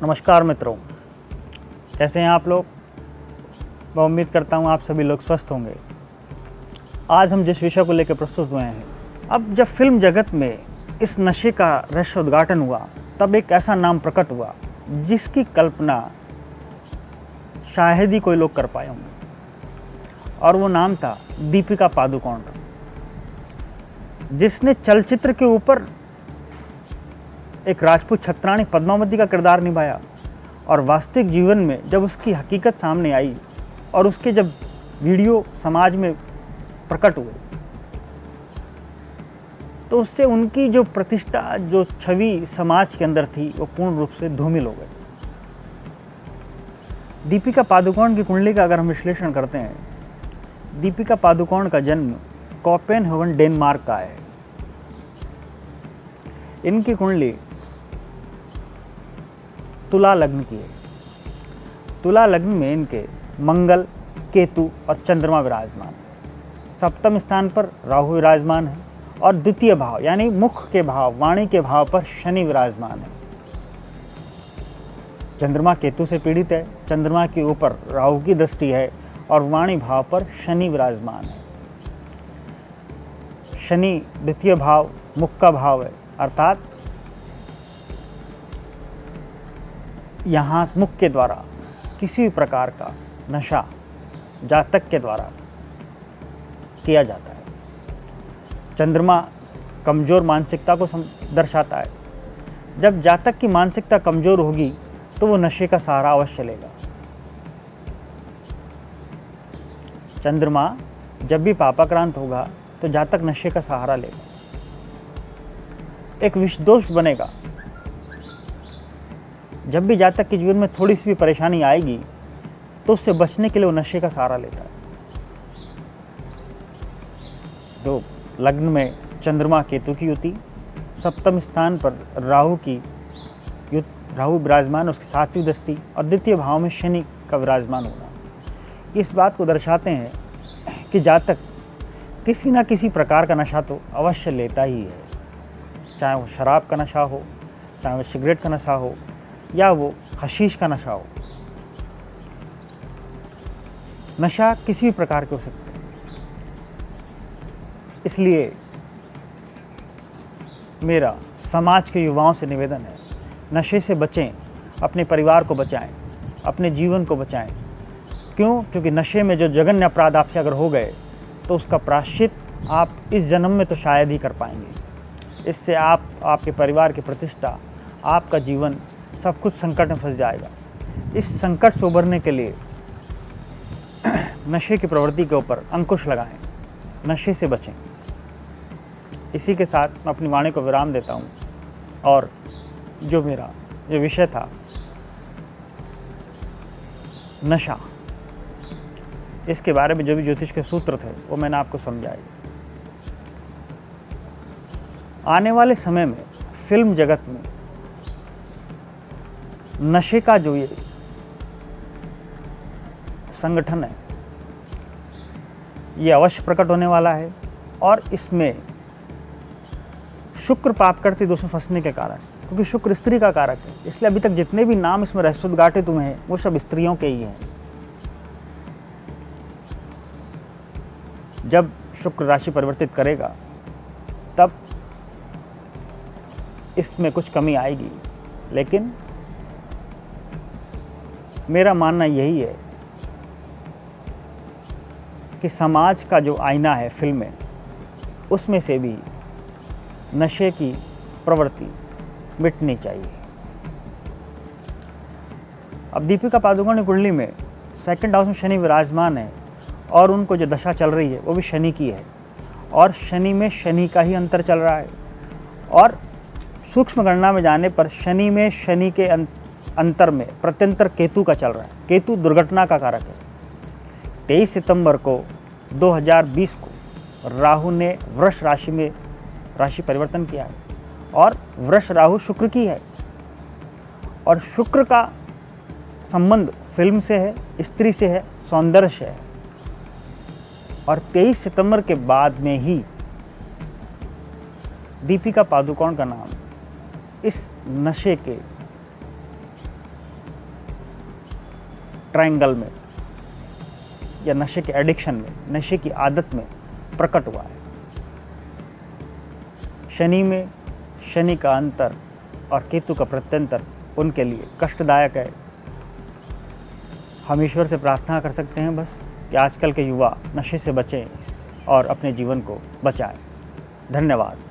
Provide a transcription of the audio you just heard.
नमस्कार मित्रों, कैसे हैं आप लोग। मैं उम्मीद करता हूं आप सभी लोग स्वस्थ होंगे। आज हम जिस विषय को लेकर प्रस्तुत हुए हैं, अब जब फिल्म जगत में इस नशे का रहस्य उद्घाटन हुआ तब एक ऐसा नाम प्रकट हुआ जिसकी कल्पना शायद ही कोई लोग कर पाए होंगे, और वो नाम था दीपिका पादुकोण का, जिसने चलचित्र के ऊपर एक राजपूत छत्राणी पद्मावती का किरदार निभाया और वास्तविक जीवन में जब उसकी हकीकत सामने आई और उसके जब वीडियो समाज में प्रकट हुए तो उससे उनकी जो प्रतिष्ठा, जो छवि समाज के अंदर थी, वो पूर्ण रूप से धूमिल हो गई। दीपिका पादुकोण की कुंडली का अगर हम विश्लेषण करते हैं, दीपिका पादुकोण का जन्म कोपेनहेगन डेनमार्क का है। इनकी कुंडली तुला लग्न की है। तुला लग्न में इनके मंगल, केतु और चंद्रमा विराजमान है। सप्तम स्थान पर राहु विराजमान है और द्वितीय भाव यानी मुख के भाव, वाणी के भाव पर शनि विराजमान है। चंद्रमा केतु से पीड़ित है, चंद्रमा के ऊपर राहु की दृष्टि है और वाणी भाव पर शनि विराजमान है। शनि द्वितीय भाव मुख का भाव है, अर्थात यहाँ मुख के द्वारा किसी भी प्रकार का नशा जातक के द्वारा किया जाता है। चंद्रमा कमज़ोर मानसिकता को दर्शाता है। जब जातक की मानसिकता कमज़ोर होगी तो वो नशे का सहारा अवश्य लेगा। चंद्रमा जब भी पापाक्रांत होगा तो जातक नशे का सहारा लेगा, एक विषदोष बनेगा। जब भी जातक के जीवन में थोड़ी सी भी परेशानी आएगी तो उससे बचने के लिए वो नशे का सहारा लेता है। तो लग्न में चंद्रमा केतु की युति, सप्तम स्थान पर राहु विराजमान, उसकी सातवीं दृष्टि और द्वितीय भाव में शनि का विराजमान होना, इस बात को दर्शाते हैं कि जातक किसी न किसी प्रकार का नशा तो अवश्य लेता ही है। चाहे वो शराब का नशा हो, चाहे वो सिगरेट का नशा हो, या वो हशीश का नशा हो। नशा किसी भी प्रकार के हो सकते हैं। इसलिए मेरा समाज के युवाओं से निवेदन है, नशे से बचें, अपने परिवार को बचाएं, अपने जीवन को बचाएं। क्यों? क्योंकि नशे में जो जघन्य अपराध आपसे अगर हो गए तो उसका प्रायश्चित आप इस जन्म में तो शायद ही कर पाएंगे। इससे आपके परिवार की प्रतिष्ठा, आपका जीवन सब कुछ संकट में फंस जाएगा। इस संकट से उबरने के लिए नशे की प्रवृत्ति के ऊपर अंकुश लगाएं, नशे से बचें। इसी के साथ मैं अपनी वाणी को विराम देता हूं और जो मेरा जो विषय था नशा, इसके बारे में जो भी ज्योतिष के सूत्र थे वो मैंने आपको समझाए। आने वाले समय में फिल्म जगत में नशे का जो ये संगठन है ये अवश्य प्रकट होने वाला है, और इसमें शुक्र पाप करती दोषों फंसने के कारण, क्योंकि शुक्र स्त्री का कारक है, इसलिए अभी तक जितने भी नाम इसमें रहस्योद्घाटित हुए हैं वो सब स्त्रियों के ही हैं। जब शुक्र राशि परिवर्तित करेगा तब इसमें कुछ कमी आएगी, लेकिन मेरा मानना यही है कि समाज का जो आईना है फिल्में, उसमें से भी नशे की प्रवृत्ति मिटनी चाहिए। अब दीपिका पादुकोण की कुंडली में सेकंड हाउस में शनि विराजमान है और उनको जो दशा चल रही है वो भी शनि की है, और शनि में शनि का ही अंतर चल रहा है, और सूक्ष्म गणना में जाने पर शनि में शनि के अंतर में प्रत्यंतर केतु का चल रहा है। केतु दुर्घटना का कारक है। 23 सितंबर को 2020 को राहु ने वृष राशि में राशि परिवर्तन किया है, और वृष राहु शुक्र की है, और शुक्र का संबंध फिल्म से है, स्त्री से है, सौंदर्य से है। और 23 सितंबर के बाद में ही दीपिका पादुकोण का नाम इस नशे के ट्रायंगल में या नशे के एडिक्शन में, नशे की आदत में प्रकट हुआ है। शनि में शनि का अंतर और केतु का प्रत्यंतर उनके लिए कष्टदायक है। हम ईश्वर से प्रार्थना कर सकते हैं बस कि आजकल के युवा नशे से बचें और अपने जीवन को बचाएं। धन्यवाद।